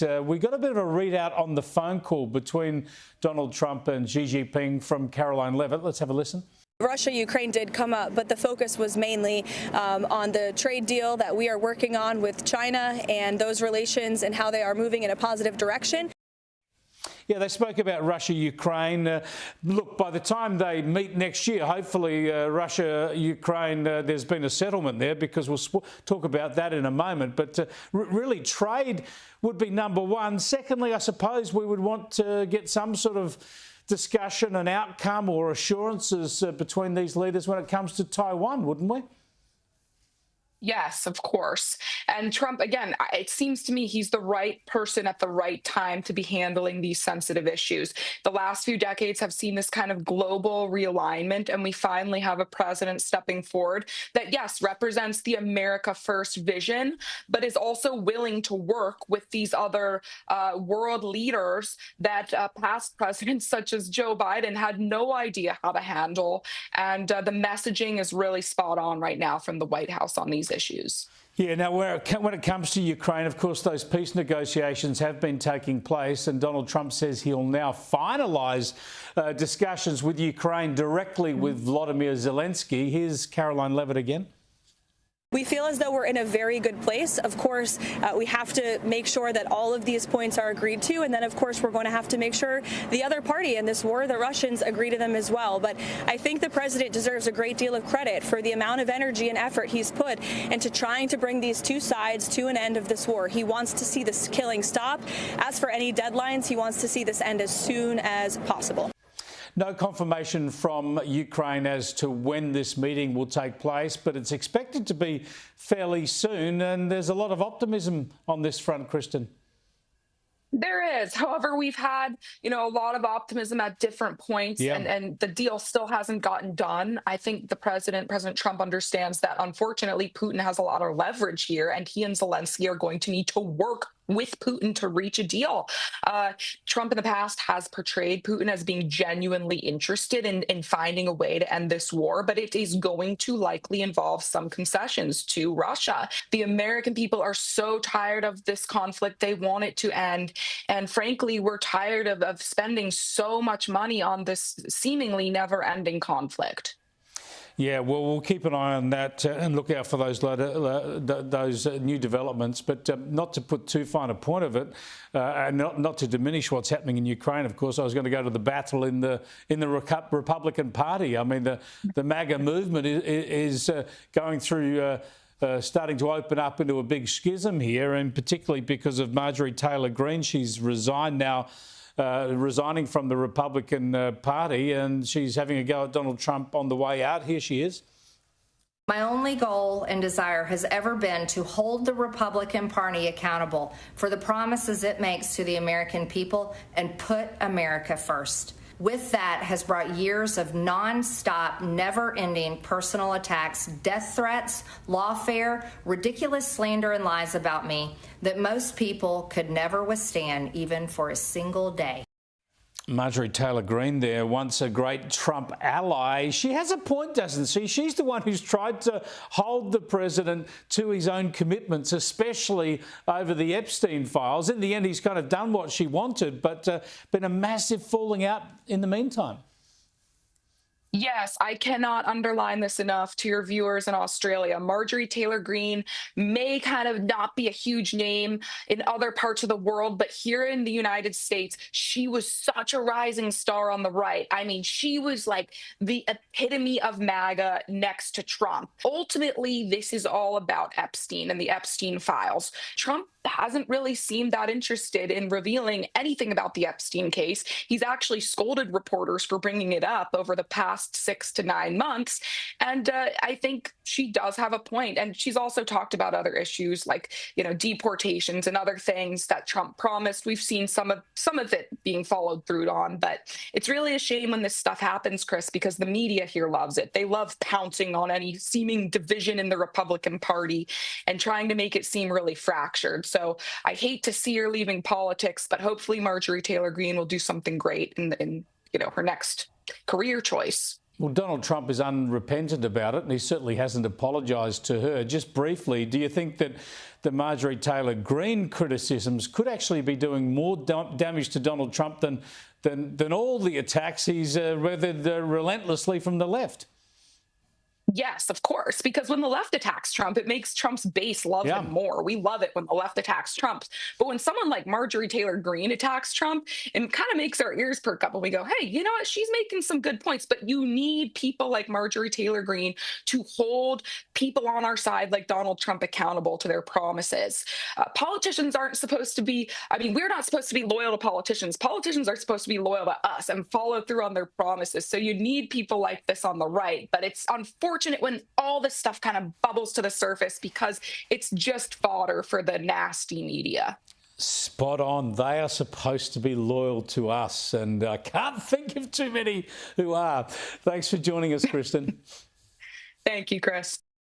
We got a bit of a readout on the phone call between Donald Trump and Xi Jinping from Caroline Levitt. Let's have a listen. Russia-Ukraine did come up, but the focus was mainly on the trade deal that we are working on with China and those relations and how they are moving in a positive direction. Yeah, they spoke about Russia-Ukraine. Look, by the time they meet next year, hopefully Russia-Ukraine, there's been a settlement there, because we'll talk about that in a moment. But really, trade would be number one. Secondly, I suppose we would want to get some sort of discussion and outcome or assurances between these leaders when it comes to Taiwan, wouldn't we? Yes, of course. And Trump, again, it seems to me he's the right person at the right time to be handling these sensitive issues. The last few decades have seen this kind of global realignment, and we finally have a president stepping forward that, yes, represents the America First vision, but is also willing to work with these other world leaders that past presidents such as Joe Biden had no idea how to handle. And the messaging is really spot on right now from the White House on these issues. Yeah, now when it comes to Ukraine, of course, those peace negotiations have been taking place, and Donald Trump says he'll now finalise discussions with Ukraine directly with Volodymyr Zelensky. Here's Caroline Levitt again. We feel as though we're in a very good place. Of course, we have to make sure that all of these points are agreed to. And then, of course, we're going to have to make sure the other party in this war, the Russians, agree to them as well. But I think the president deserves a great deal of credit for the amount of energy and effort he's put into trying to bring these two sides to an end of this war. He wants to see this killing stop. As for any deadlines, he wants to see this end as soon as possible. No confirmation from Ukraine as to when this meeting will take place, but it's expected to be fairly soon, and there's a lot of optimism on this front, Kristen. There is. However, we've had, a lot of optimism at different points, and the deal still hasn't gotten done. I think President Trump understands that, unfortunately, Putin has a lot of leverage here, and he and Zelensky are going to need to work with Putin to reach a deal. Trump in the past has portrayed Putin as being genuinely interested in finding a way to end this war, but it is going to likely involve some concessions to Russia. The American people are so tired of this conflict. They want it to end. And frankly, we're tired of spending so much money on this seemingly never-ending conflict. Yeah, well, we'll keep an eye on that and look out for those new developments. But not to put too fine a point of it, and not to diminish what's happening in Ukraine. Of course, I was going to go to the battle in the Republican Party. I mean, the MAGA movement is going through. Starting to open up into a big schism here, and particularly because of Marjorie Taylor Greene. She's resigned now, resigning from the Republican Party, and she's having a go at Donald Trump on the way out. Here she is. My only goal and desire has ever been to hold the Republican Party accountable for the promises it makes to the American people and put America first. With that has brought years of nonstop, never-ending personal attacks, death threats, lawfare, ridiculous slander and lies about me that most people could never withstand even for a single day. Marjorie Taylor Greene there, once a great Trump ally. She has a point, doesn't she? She's the one who's tried to hold the president to his own commitments, especially over the Epstein files. In the end, he's kind of done what she wanted, but been a massive falling out in the meantime. Yes, I cannot underline this enough to your viewers in Australia. Marjorie Taylor Greene may kind of not be a huge name in other parts of the world, but here in the United States, she was such a rising star on the right. I mean, she was like the epitome of MAGA next to Trump. Ultimately, this is all about Epstein and the Epstein files. Trump hasn't really seemed that interested in revealing anything about the Epstein case. He's actually scolded reporters for bringing it up over the past 6 to 9 months. And I think she does have a point. And she's also talked about other issues like, deportations and other things that Trump promised. We've seen some of it being followed through on. But it's really a shame when this stuff happens, Chris, because the media here loves it. They love pouncing on any seeming division in the Republican Party and trying to make it seem really fractured. So I hate to see her leaving politics, but hopefully Marjorie Taylor Greene will do something great in her next career choice. Well, Donald Trump is unrepentant about it, and he certainly hasn't apologised to her. Just briefly, do you think that the Marjorie Taylor Greene criticisms could actually be doing more damage to Donald Trump than all the attacks he's weathered relentlessly from the left? Yes, of course, because when the left attacks Trump, it makes Trump's base love him more. We love it when the left attacks Trump. But when someone like Marjorie Taylor Greene attacks Trump, it kind of makes our ears perk up and we go, hey, you know what? She's making some good points. But you need people like Marjorie Taylor Greene to hold people on our side like Donald Trump accountable to their promises. Politicians aren't supposed to be, we're not supposed to be loyal to politicians. Politicians are supposed to be loyal to us and follow through on their promises. So you need people like this on the right. But it's unfortunate when all this stuff kind of bubbles to the surface because it's just fodder for the nasty media. Spot on. They are supposed to be loyal to us, and I can't think of too many who are. Thanks for joining us, Kristen. Thank you, Chris.